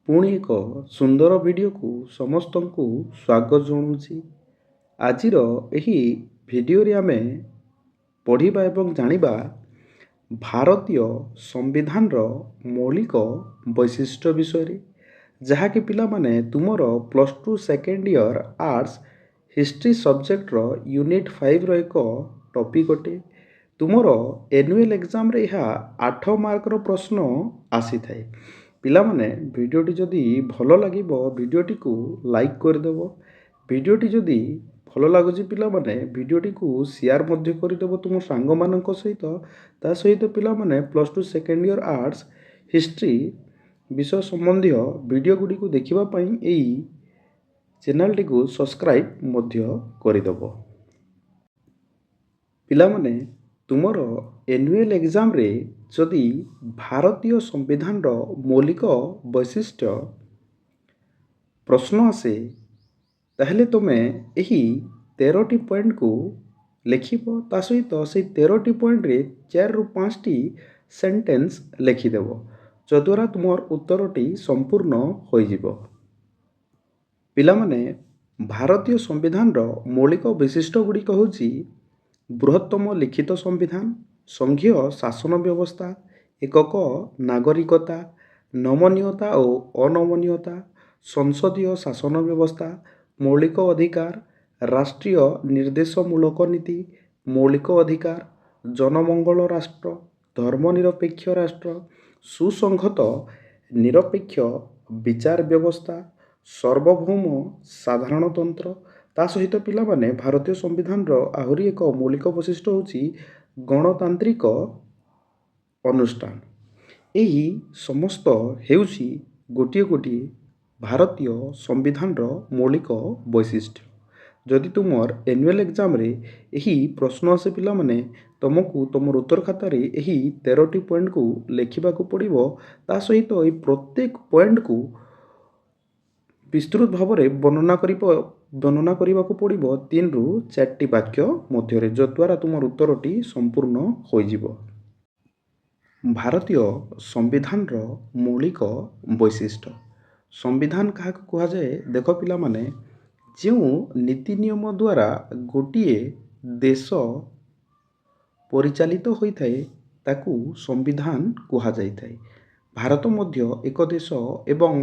ପୁଣି ଏକ ସୁନ୍ଦର ଭିଡ଼ିଓକୁ ସମସ୍ତଙ୍କୁ ସ୍ୱାଗତ ଜଣାଉଛି। ଆଜିର ଏହି ଭିଡ଼ିଓରେ ଆମେ ପଢ଼ିବା ଏବଂ ଜାଣିବା ଭାରତୀୟ ସମ୍ବିଧାନର ମୌଳିକ ବୈଶିଷ୍ଟ୍ୟ ବିଷୟରେ, ଯାହାକି ପିଲାମାନେ ତୁମର +2 ସେକେଣ୍ଡ ଇୟର ଆର୍ଟ୍ସ ହିଷ୍ଟ୍ରି ସବଜେକ୍ଟର ୟୁନିଟ୍ 5ର ଏକ ଟପିକ୍ ଅଟେ। ତୁମର ଆନ୍ୟୁଆଲ୍ ଏକ୍ଜାମରେ ଏହା 8 ମାର୍କର ପ୍ରଶ୍ନ ଆସିଥାଏ। ପିଲାମାନେ ଭିଡ଼ିଓଟି ଯଦି ଭଲ ଲାଗିବ ଭିଡ଼ିଓଟିକୁ ଲାଇକ୍ କରିଦେବ। ଭିଡ଼ିଓଟି ଯଦି ଭଲ ଲାଗୁଛି ପିଲାମାନେ ଭିଡ଼ିଓଟିକୁ ସେୟାର ମଧ୍ୟ କରିଦେବ ତୁମ ସାଙ୍ଗମାନଙ୍କ ସହିତ। ତା ସହିତ ପିଲାମାନେ +2 ସେକେଣ୍ଡ ଇୟର ଆର୍ଟ୍ସ ହିଷ୍ଟ୍ରି ବିଷୟ ସମ୍ବନ୍ଧୀୟ ଭିଡ଼ିଓ ଗୁଡ଼ିକୁ ଦେଖିବା ପାଇଁ ଏହି ଚ୍ୟାନେଲଟିକୁ ସବସ୍କ୍ରାଇବ୍ ମଧ୍ୟ କରିଦେବ। ପିଲାମାନେ ତୁମର ଆନ୍ୟୁଆଲ୍ ଏକ୍ଜାମରେ ଯଦି ଭାରତୀୟ ସମ୍ବିଧାନର ମୌଳିକ ବୈଶିଷ୍ଟ୍ୟ ପ୍ରଶ୍ନ ଆସେ, ତାହେଲେ ତୁମେ ଏହି 13ଟି ପଏଣ୍ଟକୁ ଲେଖିବ। ତା ସହିତ ସେଇ 13ଟି ପଏଣ୍ଟରେ 4ରୁ 5ଟି ସେଣ୍ଟେନ୍ସ ଲେଖିଦେବ, ଯଦ୍ୱାରା ତୁମର ଉତ୍ତରଟି ସମ୍ପୂର୍ଣ୍ଣ ହୋଇଯିବ। ପିଲାମାନେ ଭାରତୀୟ ସମ୍ବିଧାନର ମୌଳିକ ବୈଶିଷ୍ଟ୍ୟ ଗୁଡ଼ିକ ହେଉଛି ବୃହତ୍ତମ ଲିଖିତ ସମ୍ବିଧାନ, ସଂଘୀୟ ଶାସନ ବ୍ୟବସ୍ଥା, ଏକକ ନାଗରିକତା, ନମନୀୟତା ଓ ଅନମନୀୟତା, ସଂସଦୀୟ ଶାସନ ବ୍ୟବସ୍ଥା, ମୌଳିକ ଅଧିକାର, ରାଷ୍ଟ୍ରୀୟ ନିର୍ଦ୍ଦେଶମୂଳକ ନୀତି, ମୌଳିକ ଅଧିକାର, ଜନମଙ୍ଗଳ ରାଷ୍ଟ୍ର, ଧର୍ମନିରପେକ୍ଷ ରାଷ୍ଟ୍ର, ସୁସଂହତ ନିରପେକ୍ଷ ବିଚାର ବ୍ୟବସ୍ଥା, ସାର୍ବଭୌମ ସାଧାରଣତନ୍ତ୍ର। ତା ସହିତ ପିଲାମାନେ ଭାରତୀୟ ସମ୍ବିଧାନର ଆହୁରି ଏକ ମୌଳିକ ବୈଶିଷ୍ଟ୍ୟ ହେଉଛି ଗଣତାନ୍ତ୍ରିକ ଅନୁଷ୍ଠାନ। ଏହି ସମସ୍ତ ହେଉଛି ଗୋଟିଏ ଗୋଟିଏ ଭାରତୀୟ ସମ୍ବିଧାନର ମୌଳିକ ବୈଶିଷ୍ଟ୍ୟ। ଯଦି ତୁମର ଆନ୍ୟୁଆଲ୍ ଏକ୍ଜାମରେ ଏହି ପ୍ରଶ୍ନ ଆସେ ପିଲାମାନେ, ତୁମକୁ ତୁମର ଉତ୍ତର ଖାତାରେ ଏହି 13ଟି ପଏଣ୍ଟକୁ ଲେଖିବାକୁ ପଡ଼ିବ। ତା ସହିତ ଏହି ପ୍ରତ୍ୟେକ ପଏଣ୍ଟକୁ ବିସ୍ତୃତ ଭାବରେ ବର୍ଣ୍ଣନା କରିବାକୁ ପଡ଼ିବ 3ରୁ 4ଟି ବାକ୍ୟ ମଧ୍ୟରେ, ଯଦ୍ୱାରା ତୁମର ଉତ୍ତରଟି ସମ୍ପୂର୍ଣ୍ଣ ହୋଇଯିବ। ଭାରତୀୟ ସମ୍ବିଧାନର ମୌଳିକ ବୈଶିଷ୍ଟ୍ୟ। ସମ୍ବିଧାନ କାହାକୁ କୁହାଯାଏ? ଦେଖ ପିଲାମାନେ, ଯେଉଁ ନୀତି ନିୟମ ଦ୍ୱାରା ଗୋଟିଏ ଦେଶ ପରିଚାଳିତ ହୋଇଥାଏ ତାକୁ ସମ୍ବିଧାନ କୁହାଯାଇଥାଏ। ଭାରତ ମଧ୍ୟ ଏକ ଦେଶ ଏବଂ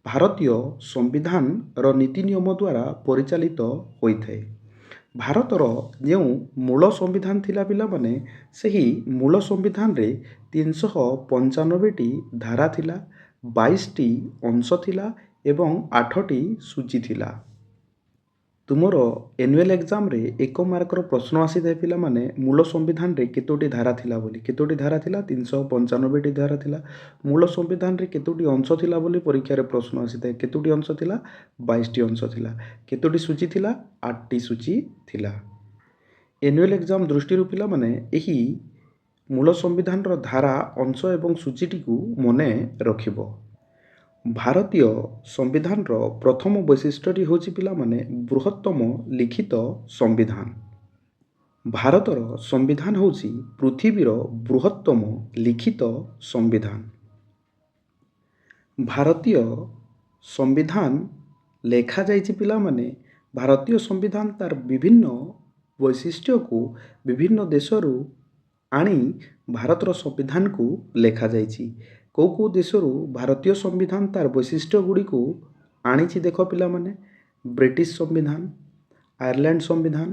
ଭାରତୀୟ ସମ୍ବିଧାନର ନୀତି ନିୟମ ଦ୍ୱାରା ପରିଚାଳିତ ହୋଇଥାଏ। ଭାରତର ଯେଉଁ ମୂଳ ସମ୍ବିଧାନ ଥିଲା ପିଲାମାନେ, ସେହି ମୂଳ ସମ୍ବିଧାନରେ 395ଟି ଧାରା ଥିଲା, 22ଟି ଅଂଶ ଥିଲା ଏବଂ 8ଟି ସୂଚୀ ଥିଲା। ତୁମର ଆନ୍ୟୁଆଲ୍ ଏକ୍ଜାମରେ 1 ମାର୍କର ପ୍ରଶ୍ନ ଆସିଥାଏ ପିଲାମାନେ, ମୂଳ ସମ୍ବିଧାନରେ କେତୋଟି ଧାରା ଥିଲା ବୋଲି। କେତୋଟି ଧାରା ଥିଲା? 395ଟି ଧାରା ଥିଲା। ମୂଳ ସମ୍ବିଧାନରେ କେତୋଟି ଅଂଶ ଥିଲା ବୋଲି ପରୀକ୍ଷାରେ ପ୍ରଶ୍ନ ଆସିଥାଏ। କେତୋଟି ଅଂଶ ଥିଲା? 22ଟି ଅଂଶ ଥିଲା। କେତୋଟି ସୂଚୀ ଥିଲା? 8ଟି ସୂଚୀ ଥିଲା। ଆନ୍ୟୁଆଲ୍ ଏକ୍ଜାମ ଦୃଷ୍ଟିରୁ ପିଲାମାନେ ଏହି ମୂଳ ସମ୍ବିଧାନର ଧାରା, ଅଂଶ ଏବଂ ସୂଚୀଟିକୁ ମନେ ରଖିବ। ଭାରତୀୟ ସମ୍ବିଧାନର ପ୍ରଥମ ବୈଶିଷ୍ଟ୍ୟଟି ହେଉଛି ପିଲାମାନେ ବୃହତ୍ତମ ଲିଖିତ ସମ୍ବିଧାନ। ଭାରତର ସମ୍ବିଧାନ ହେଉଛି ପୃଥିବୀର ବୃହତ୍ତମ ଲିଖିତ ସମ୍ବିଧାନ। ଭାରତୀୟ ସମ୍ବିଧାନ ଲେଖାଯାଇଛି ପିଲାମାନେ, ଭାରତୀୟ ସମ୍ବିଧାନ ତାର ବିଭିନ୍ନ ବୈଶିଷ୍ଟ୍ୟକୁ ବିଭିନ୍ନ ଦେଶରୁ ଆଣି ଭାରତର ସମ୍ବିଧାନକୁ ଲେଖାଯାଇଛି। କେଉଁ କେଉଁ ଦେଶରୁ ଭାରତୀୟ ସମ୍ବିଧାନ ତାର ବୈଶିଷ୍ଟ୍ୟ ଗୁଡ଼ିକୁ ଆଣିଛି ଦେଖ ପିଲାମାନେ, ବ୍ରିଟିଶ ସମ୍ବିଧାନ, ଆୟାରଲାଣ୍ଡ ସମ୍ବିଧାନ,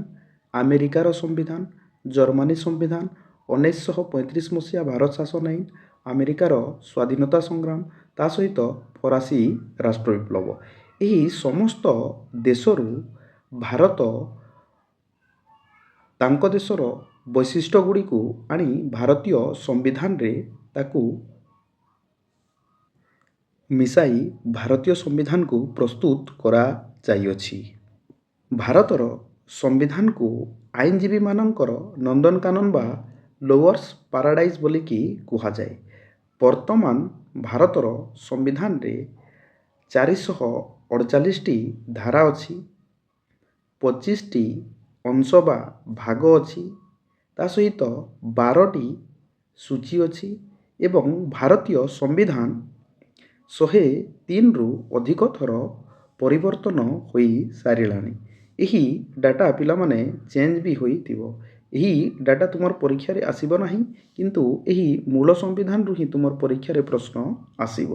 ଆମେରିକାର ସମ୍ବିଧାନ, ଜର୍ମାନୀ ସମ୍ବିଧାନ, 1935 ମସିହା ଭାରତ ଶାସନ ଆଇନ, ଆମେରିକାର ସ୍ୱାଧୀନତା ସଂଗ୍ରାମ, ତା ସହିତ ଫରାସୀ ରାଷ୍ଟ୍ର ବିପ୍ଳବ। ଏହି ସମସ୍ତ ଦେଶରୁ ଭାରତ ତାଙ୍କ ଦେଶର ବୈଶିଷ୍ଟ୍ୟ ଗୁଡ଼ିକୁ ଆଣି ଭାରତୀୟ ସମ୍ବିଧାନରେ ତାକୁ ମିଶାଇ ଭାରତୀୟ ସମ୍ବିଧାନକୁ ପ୍ରସ୍ତୁତ କରାଯାଇଅଛି। ଭାରତର ସମ୍ବିଧାନକୁ ଆଇନଜୀବୀମାନଙ୍କର ନନ୍ଦନକାନନ ବା ଲୋୟର୍ସ ପାରାଡାଇଜ୍ ବୋଲିକି କୁହାଯାଏ। ବର୍ତ୍ତମାନ ଭାରତର ସମ୍ବିଧାନରେ 448ଟି ଧାରା ଅଛି, 25ଟି ଅଂଶ ବା ଭାଗ ଅଛି, ତା ସହିତ 12ଟି ସୂଚୀ ଅଛି ଏବଂ ଭାରତୀୟ ସମ୍ବିଧାନ 103ରୁ ଅଧିକ ଥର ପରିବର୍ତ୍ତନ ହୋଇ ସାରିଲାଣି। ଏହି ଡାଟା ପିଲାମାନେ ଚେଞ୍ଜ ବି ହୋଇଥିବ। ଏହି ଡାଟା ତୁମର ପରୀକ୍ଷାରେ ଆସିବ ନାହିଁ, କିନ୍ତୁ ଏହି ମୂଳ ସମ୍ବିଧାନରୁ ହିଁ ତୁମର ପରୀକ୍ଷାରେ ପ୍ରଶ୍ନ ଆସିବ।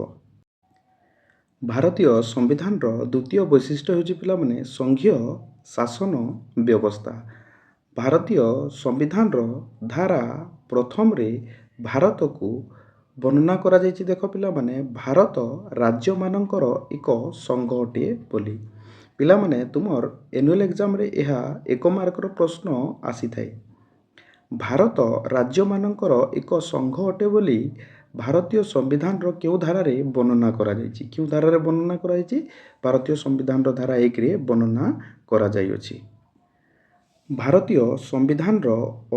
ଭାରତୀୟ ସମ୍ବିଧାନର ଦ୍ୱିତୀୟ ବୈଶିଷ୍ଟ୍ୟ ହେଉଛି ପିଲାମାନେ ସଂଘୀୟ ଶାସନ ବ୍ୟବସ୍ଥା। ଭାରତୀୟ ସମ୍ବିଧାନର ଧାରା ପ୍ରଥମରେ ଭାରତକୁ ବର୍ଣ୍ଣନା କରାଯାଇଛି। ଦେଖ ପିଲାମାନେ, ଭାରତ ରାଜ୍ୟମାନଙ୍କର ଏକ ସଂଘ ଅଟେ ବୋଲି। ପିଲାମାନେ ତୁମର ଆନୁଆଲ ଏକ୍ଜାମରେ ଏହା 1 ମାର୍କର ପ୍ରଶ୍ନ ଆସିଥାଏ। ଭାରତ ରାଜ୍ୟମାନଙ୍କର ଏକ ସଂଘ ଅଟେ ବୋଲି ଭାରତୀୟ ସମ୍ବିଧାନର କେଉଁ ଧାରାରେ ବର୍ଣ୍ଣନା କରାଯାଇଛି? କେଉଁ ଧାରାରେ ବର୍ଣ୍ଣନା କରାଯାଇଛି? ଭାରତୀୟ ସମ୍ବିଧାନର ଧାରା 1ରେ ବର୍ଣ୍ଣନା କରାଯାଇଅଛି। ଭାରତୀୟ ସମ୍ବିଧାନର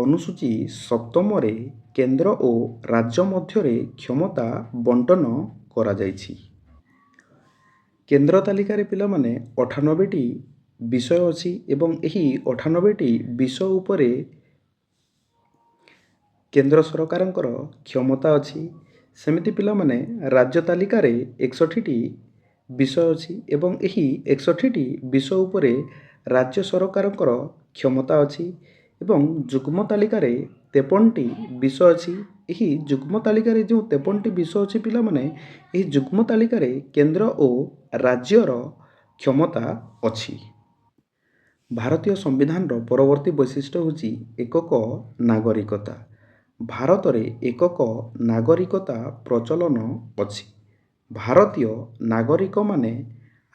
ଅନୁସୂଚୀ 7ମରେ କେନ୍ଦ୍ର ଓ ରାଜ୍ୟ ମଧ୍ୟରେ କ୍ଷମତା ବଣ୍ଟନ କରାଯାଇଛି। କେନ୍ଦ୍ର ତାଲିକାରେ ପିଲାମାନେ 98ଟି ବିଷୟ ଅଛି ଏବଂ ଏହି 98ଟି ବିଷୟ ଉପରେ କେନ୍ଦ୍ର ସରକାରଙ୍କର କ୍ଷମତା ଅଛି। ସେମିତି ପିଲାମାନେ ରାଜ୍ୟ ତାଲିକାରେ 61ଟି ବିଷୟ ଅଛି ଏବଂ ଏହି 61ଟି ବିଷୟ ଉପରେ ରାଜ୍ୟ ସରକାରଙ୍କର କ୍ଷମତା ଅଛି ଏବଂ ଯୁଗ୍ମ ତାଲିକାରେ 53ଟି ବିଷୟ ଅଛି। ଏହି ଯୁଗ୍ମ ତାଲିକାରେ ଯେଉଁ 53ଟି ବିଷୟ ଅଛି ପିଲାମାନେ, ଏହି ଯୁଗ୍ମ ତାଲିକାରେ କେନ୍ଦ୍ର ଓ ରାଜ୍ୟର କ୍ଷମତା ଅଛି। ଭାରତୀୟ ସମ୍ବିଧାନର ପରବର୍ତ୍ତୀ ବୈଶିଷ୍ଟ୍ୟ ହେଉଛି ଏକକ ନାଗରିକତା। ଭାରତରେ ଏକକ ନାଗରିକତା ପ୍ରଚଳନ ଅଛି। ଭାରତୀୟ ନାଗରିକମାନେ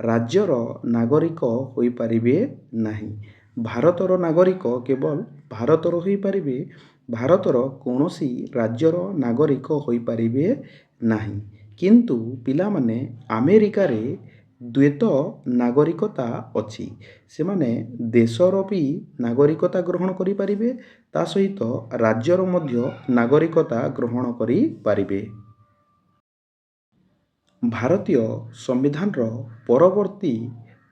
ରାଜ୍ୟର ନାଗରିକ ହୋଇପାରିବେ ନାହିଁ। ଭାରତର ନାଗରିକ କେବଳ ଭାରତର ହୋଇପାରିବେ, ଭାରତର କୌଣସି ରାଜ୍ୟର ନାଗରିକ ହୋଇପାରିବେ ନାହିଁ। କିନ୍ତୁ ପିଲାମାନେ ଆମେରିକାରେ ଦ୍ୱୈତ ନାଗରିକତା ଅଛି। ସେମାନେ ଦେଶର ବି ନାଗରିକତା ଗ୍ରହଣ କରିପାରିବେ, ତା ସହିତ ରାଜ୍ୟର ମଧ୍ୟ ନାଗରିକତା ଗ୍ରହଣ କରିପାରିବେ। ଭାରତୀୟ ସମ୍ବିଧାନର ପରବର୍ତ୍ତୀ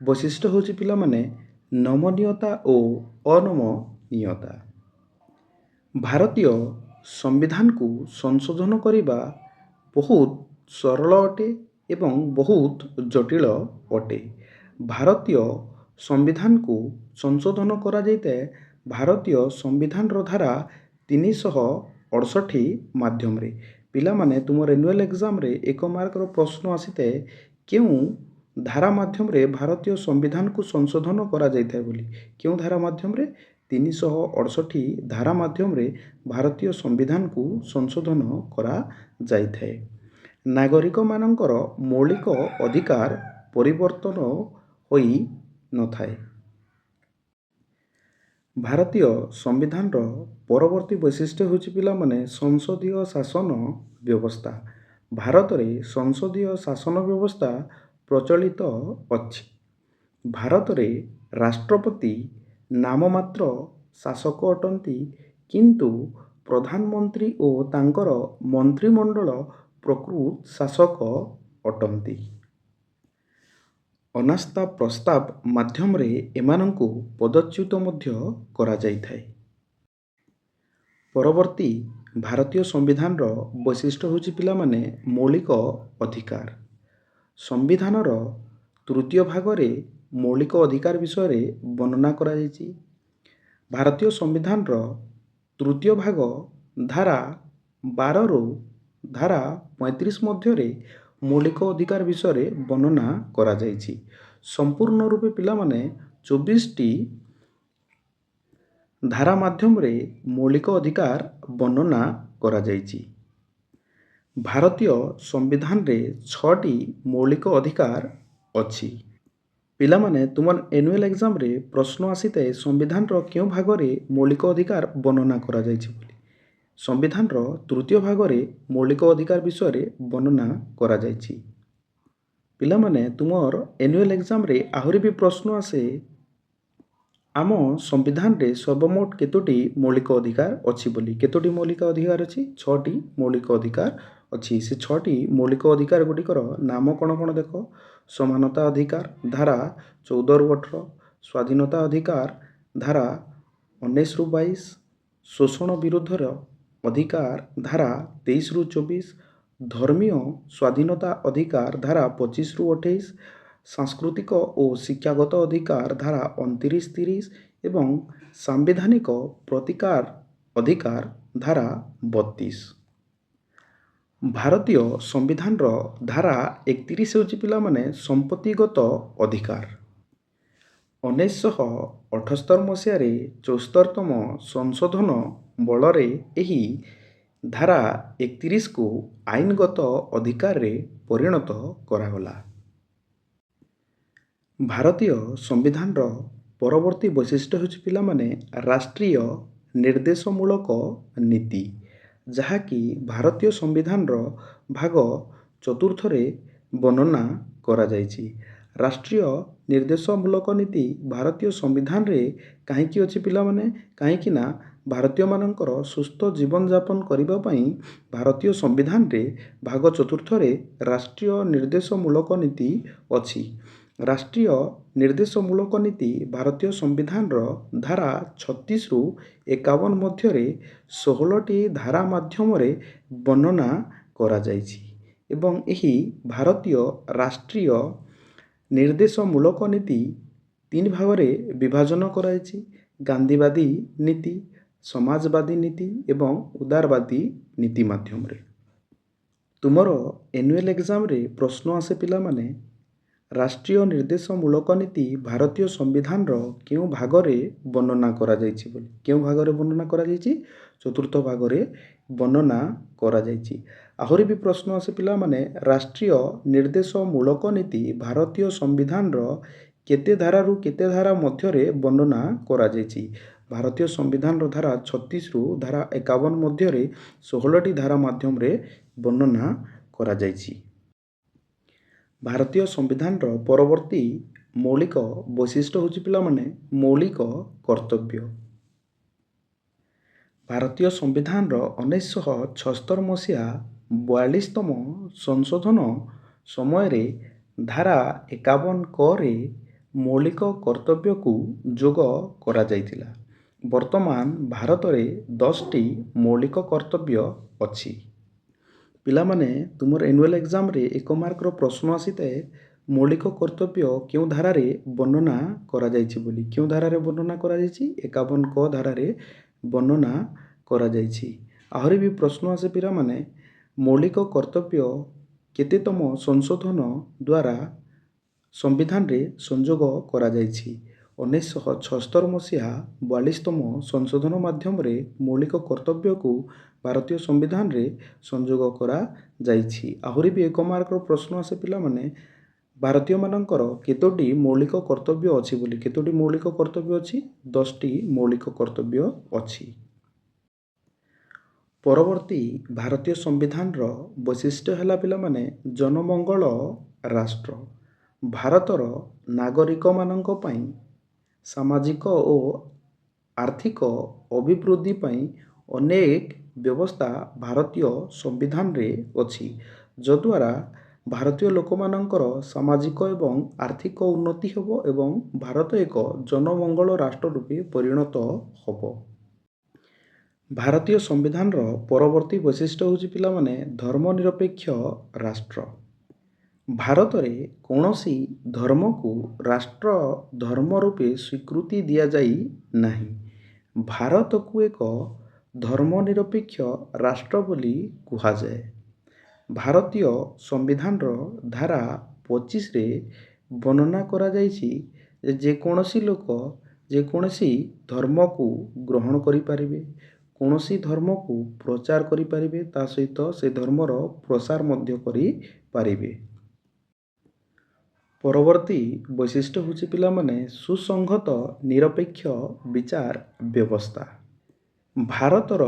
ବୈଶିଷ୍ଟ୍ୟ ହେଉଛି ପିଲାମାନେ ନମନୀୟତା ଓ ଅନମନୀୟତା। ଭାରତୀୟ ସମ୍ବିଧାନକୁ ସଂଶୋଧନ କରିବା ବହୁତ ସରଳ ଅଟେ ଏବଂ ବହୁତ ଜଟିଳ ଅଟେ। ଭାରତୀୟ ସମ୍ବିଧାନକୁ ସଂଶୋଧନ କରାଯାଇଥାଏ ଭାରତୀୟ ସମ୍ବିଧାନର ଧାରା 368 ମାଧ୍ୟମରେ। ପିଲାମାନେ ତୁମର ଆନୁଆଲ ଏକ୍ଜାମରେ 1 ମାର୍କର ପ୍ରଶ୍ନ ଆସିଥାଏ କେଉଁ ଧାରା ମାଧ୍ୟମରେ ଭାରତୀୟ ସମ୍ବିଧାନକୁ ସଂଶୋଧନ କରାଯାଇଥାଏ ବୋଲି। କେଉଁ ଧାରା ମାଧ୍ୟମରେ? 368 ଧାରା ମାଧ୍ୟମରେ ଭାରତୀୟ ସମ୍ବିଧାନକୁ ସଂଶୋଧନ କରାଯାଇଥାଏ। ନାଗରିକମାନଙ୍କର ମୌଳିକ ଅଧିକାର ପରିବର୍ତ୍ତନ ହୋଇନଥାଏ। ଭାରତୀୟ ସମ୍ବିଧାନର ପରବର୍ତ୍ତୀ ବୈଶିଷ୍ଟ୍ୟ ହେଉଛି ପିଲାମାନେ ସଂସଦୀୟ ଶାସନ ବ୍ୟବସ୍ଥା। ଭାରତରେ ସଂସଦୀୟ ଶାସନ ବ୍ୟବସ୍ଥା ପ୍ରଚଳିତ ଅଛି। ଭାରତରେ ରାଷ୍ଟ୍ରପତି ନାମମାତ୍ର ଶାସକ ଅଟନ୍ତି, କିନ୍ତୁ ପ୍ରଧାନମନ୍ତ୍ରୀ ଓ ତାଙ୍କର ମନ୍ତ୍ରିମଣ୍ଡଳ ପ୍ରକୃତ ଶାସକ ଅଟନ୍ତି। ଅନାସ୍ଥା ପ୍ରସ୍ତାବ ମାଧ୍ୟମରେ ଏମାନଙ୍କୁ ପଦଚ୍ୟୁତ ମଧ୍ୟ କରାଯାଇଥାଏ। ପରବର୍ତ୍ତୀ ଭାରତୀୟ ସମ୍ବିଧାନର ବୈଶିଷ୍ଟ୍ୟ ହେଉଛି ପିଲାମାନେ ମୌଳିକ ଅଧିକାର। ସମ୍ବିଧାନର 3ୟ ଭାଗରେ ମୌଳିକ ଅଧିକାର ବିଷୟରେ ବର୍ଣ୍ଣନା କରାଯାଇଛି। ଭାରତୀୟ ସମ୍ବିଧାନର 3ୟ ଭାଗ ଧାରା 12ରୁ ଧାରା 35 ମଧ୍ୟରେ ମୌଳିକ ଅଧିକାର ବିଷୟରେ ବର୍ଣ୍ଣନା କରାଯାଇଛି। ସମ୍ପୂର୍ଣ୍ଣ ରୂପେ ପିଲାମାନେ 24ଟି ଧାରା ମାଧ୍ୟମରେ ମୌଳିକ ଅଧିକାର ବର୍ଣ୍ଣନା କରାଯାଇଛି। ଭାରତୀୟ ସମ୍ବିଧାନରେ 6ଟି ମୌଳିକ ଅଧିକାର ଅଛି। ପିଲାମାନେ ତୁମର ଆନୁଆଲ ଏକ୍ଜାମରେ ପ୍ରଶ୍ନ ଆସିଥାଏ ସମ୍ବିଧାନର କେଉଁ ଭାଗରେ ମୌଳିକ ଅଧିକାର ବର୍ଣ୍ଣନା କରାଯାଇଛି ବୋଲି। ସମ୍ବିଧାନର 3ୟ ଭାଗରେ ମୌଳିକ ଅଧିକାର ବିଷୟରେ ବର୍ଣ୍ଣନା କରାଯାଇଛି। ପିଲାମାନେ ତୁମର ଆନୁଆଲ ଏକ୍ଜାମରେ ଆହୁରି ବି ପ୍ରଶ୍ନ ଆସେ ଆମ ସମ୍ବିଧାନରେ ସର୍ବମୋଟ କେତୋଟି ମୌଳିକ ଅଧିକାର ଅଛି ବୋଲି। କେତୋଟି ମୌଳିକ ଅଧିକାର ଅଛି? 6ଟି ମୌଳିକ ଅଧିକାର ଅଛି। ସେ 6ଟି ମୌଳିକ ଅଧିକାର ଗୁଡ଼ିକର ନାମ କ'ଣ କ'ଣ ଦେଖ? ସମାନତା ଅଧିକାର ଧାରା 14ରୁ 18, ସ୍ୱାଧୀନତା ଅଧିକାର ଧାରା 19ରୁ 22, ଶୋଷଣ ବିରୋଧର ଅଧିକାର ଧାରା 23ରୁ 24, ଧର୍ମୀୟ ସ୍ୱାଧୀନତା ଅଧିକାର ଧାରା 25-28, ସାଂସ୍କୃତିକ ଓ ଶିକ୍ଷାଗତ ଅଧିକାର ଧାରା 29-30 ଏବଂ ସାମ୍ବିଧାନିକ ପ୍ରତିକାର ଅଧିକାର ଧାରା 32। ଭାରତୀୟ ସମ୍ବିଧାନର ଧାରା 31 ହେଉଛି ପିଲାମାନେ ସମ୍ପତ୍ତିଗତ ଅଧିକାର। 1978 ମସିହାରେ 74ତମ ସଂଶୋଧନ ବଳରେ ଏହି ଧାରା 31କୁ ଆଇନଗତ ଅଧିକାରରେ ପରିଣତ କରାଗଲା। ଭାରତୀୟ ସମ୍ବିଧାନର ପରବର୍ତ୍ତୀ ବୈଶିଷ୍ଟ୍ୟ ହେଉଛି ପିଲାମାନେ ରାଷ୍ଟ୍ରୀୟ ନିର୍ଦ୍ଦେଶମୂଳକ ନୀତି, ଯାହାକି ଭାରତୀୟ ସମ୍ବିଧାନର ଭାଗ 4ରେ ବର୍ଣ୍ଣନା କରାଯାଇଛି। ରାଷ୍ଟ୍ରୀୟ ନିର୍ଦ୍ଦେଶମୂଳକ ନୀତି ଭାରତୀୟ ସମ୍ବିଧାନରେ କାହିଁକି ଅଛି ପିଲାମାନେ? କାହିଁକି ନା ଭାରତୀୟମାନଙ୍କର ସୁସ୍ଥ ଜୀବନଯାପନ କରିବା ପାଇଁ ଭାରତୀୟ ସମ୍ବିଧାନରେ ଭାଗ 4ରେ ରାଷ୍ଟ୍ରୀୟ ନିର୍ଦ୍ଦେଶମୂଳକ ନୀତି ଅଛି। ରାଷ୍ଟ୍ରୀୟ ନିର୍ଦ୍ଦେଶମୂଳକ ନୀତି ଭାରତୀୟ ସମ୍ବିଧାନର ଧାରା 36ରୁ 51 ମଧ୍ୟରେ 16ଟି ଧାରା ମାଧ୍ୟମରେ ବର୍ଣ୍ଣନା କରାଯାଇଛି ଏବଂ ଏହି ଭାରତୀୟ ରାଷ୍ଟ୍ରୀୟ ନିର୍ଦ୍ଦେଶମୂଳକ ନୀତି 3 ଭାଗରେ ବିଭାଜନ କରାଯାଇଛି: ଗାନ୍ଧୀବାଦୀ ନୀତି, ସମାଜବାଦୀ ନୀତି ଏବଂ ଉଦାରବାଦୀ ନୀତି ମାଧ୍ୟମରେ। ତୁମର ଆନ୍ୟୁଆଲ ଏକ୍ଜାମରେ ପ୍ରଶ୍ନ ଆସେ ପିଲାମାନେ, ରାଷ୍ଟ୍ରୀୟ ନିର୍ଦ୍ଦେଶମୂଳକ ନୀତି ଭାରତୀୟ ସମ୍ବିଧାନର କେଉଁ ଭାଗରେ ବର୍ଣ୍ଣନା କରାଯାଇଛି ବୋଲି। କେଉଁ ଭାଗରେ ବର୍ଣ୍ଣନା କରାଯାଇଛି? 4ର୍ଥ ଭାଗରେ ବର୍ଣ୍ଣନା କରାଯାଇଛି। ଆହୁରି ବି ପ୍ରଶ୍ନ ଆସେ ପିଲାମାନେ, ରାଷ୍ଟ୍ରୀୟ ନିର୍ଦ୍ଦେଶମୂଳକ ନୀତି ଭାରତୀୟ ସମ୍ବିଧାନର କେତେ ଧାରାରୁ କେତେ ଧାରା ମଧ୍ୟରେ ବର୍ଣ୍ଣନା କରାଯାଇଛି? ଭାରତୀୟ ସମ୍ବିଧାନର ଧାରା 36ରୁ ଧାରା 51 ମଧ୍ୟରେ 16ଟି ଧାରା ମାଧ୍ୟମରେ ବର୍ଣ୍ଣନା କରାଯାଇଛି। ଭାରତୀୟ ସମ୍ବିଧାନର ପରବର୍ତ୍ତୀ ମୌଳିକ ବୈଶିଷ୍ଟ୍ୟ ହେଉଛି ପିଲାମାନେ ମୌଳିକ କର୍ତ୍ତବ୍ୟ। ଭାରତୀୟ ସମ୍ବିଧାନର 1976 ମସିହା 42ତମ ସଂଶୋଧନ ସମୟରେ ଧାରା 51(କ)ରେ ମୌଳିକ କର୍ତ୍ତବ୍ୟକୁ ଯୋଗ କରାଯାଇଥିଲା। ବର୍ତ୍ତମାନ ଭାରତରେ 10ଟି ମୌଳିକ କର୍ତ୍ତବ୍ୟ ଅଛି। ପିଲାମାନେ ତୁମର ଆନ୍ୟୁଆଲ ଏକ୍ଜାମରେ 1 ମାର୍କର ପ୍ରଶ୍ନ ଆସିଥାଏ, ମୌଳିକ କର୍ତ୍ତବ୍ୟ କେଉଁ ଧାରାରେ ବର୍ଣ୍ଣନା କରାଯାଇଛି ବୋଲି। କେଉଁ ଧାରାରେ ବର୍ଣ୍ଣନା କରାଯାଇଛି? 51(କ) ଧାରାରେ ବର୍ଣ୍ଣନା କରାଯାଇଛି। ଆହୁରି ବି ପ୍ରଶ୍ନ ଆସେ ପିଲାମାନେ, ମୌଳିକ କର୍ତ୍ତବ୍ୟ କେତେତମ ସଂଶୋଧନ ଦ୍ୱାରା ସମ୍ବିଧାନରେ ସଂଯୋଗ କରାଯାଇଛି? 1976 ମସିହା 42ତମ ସଂଶୋଧନ ମାଧ୍ୟମରେ ମୌଳିକ କର୍ତ୍ତବ୍ୟକୁ ଭାରତୀୟ ସମ୍ବିଧାନରେ ସଂଯୋଗ କରାଯାଇଛି। ଆହୁରି ବି 1 ମାର୍କର ପ୍ରଶ୍ନ ଆସେ ପିଲାମାନେ, ଭାରତୀୟମାନଙ୍କର କେତୋଟି ମୌଳିକ କର୍ତ୍ତବ୍ୟ ଅଛି ବୋଲି। କେତୋଟି ମୌଳିକ କର୍ତ୍ତବ୍ୟ ଅଛି? 10ଟି ମୌଳିକ କର୍ତ୍ତବ୍ୟ ଅଛି। ପରବର୍ତ୍ତୀ ଭାରତୀୟ ସମ୍ବିଧାନର ବୈଶିଷ୍ଟ୍ୟ ହେଲା ପିଲାମାନେ ଜନମଙ୍ଗଳ ରାଷ୍ଟ୍ର। ଭାରତର ନାଗରିକମାନଙ୍କ ପାଇଁ ସାମାଜିକ ଓ ଆର୍ଥିକ ଅଭିବୃଦ୍ଧି ପାଇଁ ଅନେକ ବ୍ୟବସ୍ଥା ଭାରତୀୟ ସମ୍ବିଧାନରେ ଅଛି, ଯଦ୍ୱାରା ଭାରତୀୟ ଲୋକମାନଙ୍କର ସାମାଜିକ ଏବଂ ଆର୍ଥିକ ଉନ୍ନତି ହେବ ଏବଂ ଭାରତ ଏକ ଜନମଙ୍ଗଳ ରାଷ୍ଟ୍ର ରୂପେ ପରିଣତ ହେବ। ଭାରତୀୟ ସମ୍ବିଧାନର ପରବର୍ତ୍ତୀ ବୈଶିଷ୍ଟ୍ୟ ହେଉଛି ପିଲାମାନେ ଧର୍ମନିରପେକ୍ଷ ରାଷ୍ଟ୍ର। ଭାରତରେ କୌଣସି ଧର୍ମକୁ ରାଷ୍ଟ୍ର ଧର୍ମ ରୂପେ ସ୍ୱୀକୃତି ଦିଆଯାଇ ନାହିଁ। ଭାରତକୁ ଏକ ଧର୍ମନିରପେକ୍ଷ ରାଷ୍ଟ୍ର ବୋଲି କୁହାଯାଏ। ଭାରତୀୟ ସମ୍ବିଧାନର ଧାରା 25ରେ ବର୍ଣ୍ଣନା କରାଯାଇଛି ଯେ ଯେକୌଣସି ଲୋକ ଯେକୌଣସି ଧର୍ମକୁ ଗ୍ରହଣ କରିପାରିବେ, କୌଣସି ଧର୍ମକୁ ପ୍ରଚାର କରିପାରିବେ, ତା ସହିତ ସେ ଧର୍ମର ପ୍ରସାର ମଧ୍ୟ କରିପାରିବେ। ପରବର୍ତ୍ତୀ ବୈଶିଷ୍ଟ୍ୟ ହେଉଛି ପିଲାମାନେ ସୁସଂହତ ନିରପେକ୍ଷ ବିଚାର ବ୍ୟବସ୍ଥା। ଭାରତର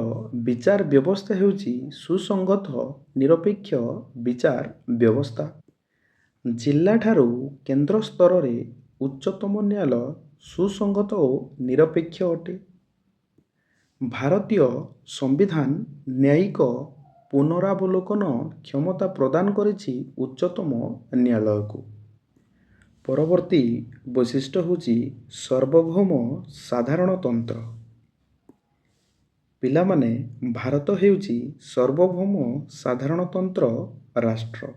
ବିଚାର ବ୍ୟବସ୍ଥା ହେଉଛି ସୁସଂହତ ନିରପେକ୍ଷ ବିଚାର ବ୍ୟବସ୍ଥା। ଜିଲ୍ଲାଠାରୁ କେନ୍ଦ୍ର ସ୍ତରରେ ଉଚ୍ଚତମ ନ୍ୟାୟାଳୟ ସୁସଂହତ ଓ ନିରପେକ୍ଷ ଅଟେ। ଭାରତୀୟ ସମ୍ବିଧାନ ନ୍ୟାୟିକ ପୁନରାବଲୋକନ କ୍ଷମତା ପ୍ରଦାନ କରିଛି ଉଚ୍ଚତମ ନ୍ୟାୟାଳୟକୁ। ପରବର୍ତ୍ତୀ ବୈଶିଷ୍ଟ୍ୟ ହେଉଛି ସାର୍ବଭୌମ ସାଧାରଣତନ୍ତ୍ର। ପିଲାମାନେ ଭାରତ ହେଉଛି ସାର୍ବଭୌମ ସାଧାରଣତନ୍ତ୍ର ରାଷ୍ଟ୍ର।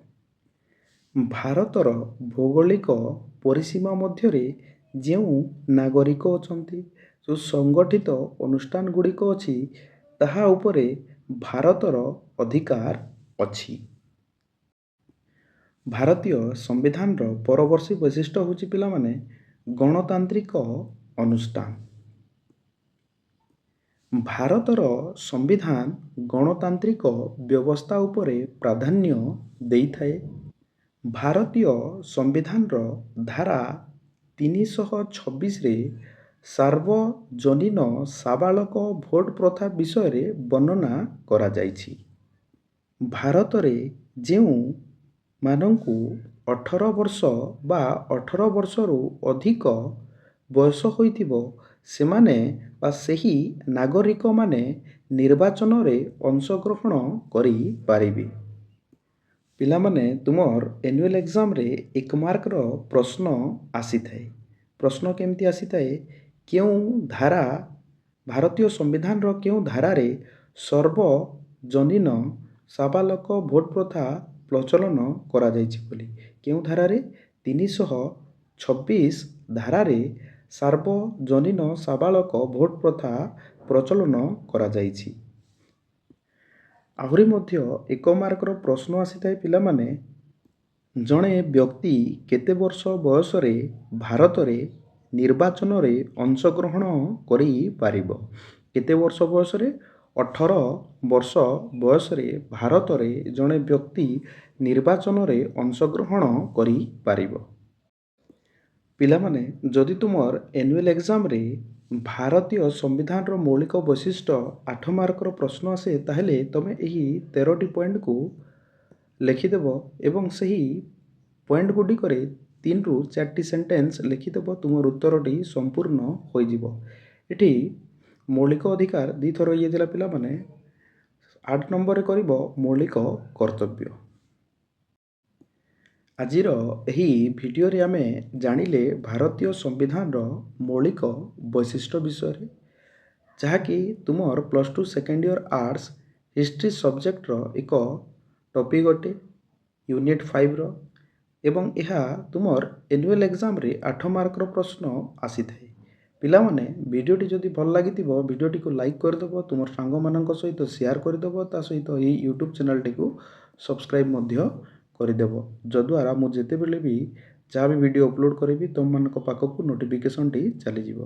ଭାରତର ଭୌଗୋଳିକ ପରିସୀମା ମଧ୍ୟରେ ଯେଉଁ ନାଗରିକ ଅଛନ୍ତି, ଯେଉଁ ସଂଗଠିତ ଅନୁଷ୍ଠାନ ଗୁଡ଼ିକ ଅଛି, ତାହା ଉପରେ ଭାରତର ଅଧିକାର ଅଛି। ଭାରତୀୟ ସମ୍ବିଧାନର ପରବର୍ତ୍ତୀ ବୈଶିଷ୍ଟ୍ୟ ହେଉଛି ପିଲାମାନେ ଗଣତାନ୍ତ୍ରିକ ଅନୁଷ୍ଠାନ। ଭାରତର ସମ୍ବିଧାନ ଗଣତାନ୍ତ୍ରିକ ବ୍ୟବସ୍ଥା ଉପରେ ପ୍ରାଧାନ୍ୟ ଦେଇଥାଏ। ଭାରତୀୟ ସମ୍ବିଧାନର ଧାରା 326ରେ ସାର୍ବଜନୀନ ସାବାଳକ ଭୋଟ ପ୍ରଥା ବିଷୟରେ ବର୍ଣ୍ଣନା କରାଯାଇଛି। ଭାରତରେ ଯେଉଁ ମାନଙ୍କୁ 18 ବର୍ଷ ବା 18 ବର୍ଷରୁ ଅଧିକ ବୟସ ହୋଇଥିବ, ସେମାନେ ବା ସେହି ନାଗରିକମାନେ ନିର୍ବାଚନରେ ଅଂଶଗ୍ରହଣ କରିପାରିବେ। ପିଲାମାନେ ତୁମର ଆନ୍ୟୁଆଲ୍ ଏକ୍ଜାମରେ 1 ମାର୍କର ପ୍ରଶ୍ନ ଆସିଥାଏ। ପ୍ରଶ୍ନ କେମିତି ଆସିଥାଏ? କେଉଁ ଧାରା ଭାରତୀୟ ସମ୍ବିଧାନର କେଉଁ ଧାରାରେ ସାର୍ବଜନୀନ ସାବାଳକ ଭୋଟ ପ୍ରଥା ପ୍ରଚଳନ କରାଯାଇଛି ବୋଲି? କେଉଁ ଧାରାରେ? 326 ଧାରାରେ ସାର୍ବଜନୀନ ସାବାଳକ ଭୋଟ ପ୍ରଥା ପ୍ରଚଳନ କରାଯାଇଛି। ଆହୁରି ମଧ୍ୟ 1 ମାର୍କର ପ୍ରଶ୍ନ ଆସିଥାଏ ପିଲାମାନେ, ଜଣେ ବ୍ୟକ୍ତି କେତେ ବର୍ଷ ବୟସରେ ଭାରତରେ ନିର୍ବାଚନରେ ଅଂଶଗ୍ରହଣ କରିପାରିବ? କେତେ ବର୍ଷ ବୟସରେ? 18 ବର୍ଷ ବୟସରେ ଭାରତରେ ଜଣେ ବ୍ୟକ୍ତି ନିର୍ବାଚନରେ ଅଂଶଗ୍ରହଣ କରିପାରିବ। ପିଲାମାନେ ଯଦି ତୁମର ଆନ୍ୟୁଆଲ୍ ଏକ୍ଜାମରେ ଭାରତୀୟ ସମ୍ବିଧାନର ମୌଳିକ ବୈଶିଷ୍ଟ୍ୟ 8 ମାର୍କର ପ୍ରଶ୍ନ ଆସେ, ତାହେଲେ ତୁମେ ଏହି 13ଟି ପଏଣ୍ଟକୁ ଲେଖିଦେବ ଏବଂ ସେହି ପଏଣ୍ଟ ଗୁଡ଼ିକରେ 3ରୁ 4ଟି ସେଣ୍ଟେନ୍ସ ଲେଖିଦେବ। ତୁମର ଉତ୍ତରଟି ସମ୍ପୂର୍ଣ୍ଣ ହୋଇଯିବ। ଏଠି ମୌଳିକ ଅଧିକାର 2 ଥର ଇଏଥିଲା ପିଲାମାନେ। 8 ନମ୍ବରରେ କରିବ ମୌଳିକ କର୍ତ୍ତବ୍ୟ। ଆଜିର ଏହି ଭିଡ଼ିଓରେ ଆମେ ଜାଣିଲେ ଭାରତୀୟ ସମ୍ବିଧାନର ମୌଳିକ ବୈଶିଷ୍ଟ୍ୟ ବିଷୟରେ, ଯାହାକି ତୁମର +2 ସେକେଣ୍ଡ ଇୟର ଆର୍ଟ୍ସ ହିଷ୍ଟ୍ରି ସବଜେକ୍ଟର ଏକ ଟପିକ୍ ଅଟେ, ୟୁନିଟ୍ 5ର, ଏବଂ ଏହା ତୁମର ଆନ୍ୟୁଆଲ୍ ଏକ୍ଜାମରେ 8 ମାର୍କର ପ୍ରଶ୍ନ ଆସିଥାଏ। ପିଲାମାନେ ଭିଡ଼ିଓଟି ଯଦି ଭଲ ଲାଗିଥିବ, ଭିଡ଼ିଓଟିକୁ ଲାଇକ୍ କରିଦେବ, ତୁମର ସାଙ୍ଗମାନଙ୍କ ସହିତ ସେୟାର କରିଦେବ, ତା ସହିତ ଏହି ୟୁଟ୍ୟୁବ୍ ଚ୍ୟାନେଲଟିକୁ ସବସ୍କ୍ରାଇବ୍ ମଧ୍ୟ କରିଦେବ, ଯଦ୍ୱାରା ମୁଁ ଯେତେବେଳେ ବି ଯାହା ବି ଭିଡ଼ିଓ ଅପଲୋଡ଼ କରିବି ତୁମମାନଙ୍କ ପାଖକୁ ନୋଟିଫିକେସନଟି ଚାଲିଯିବ।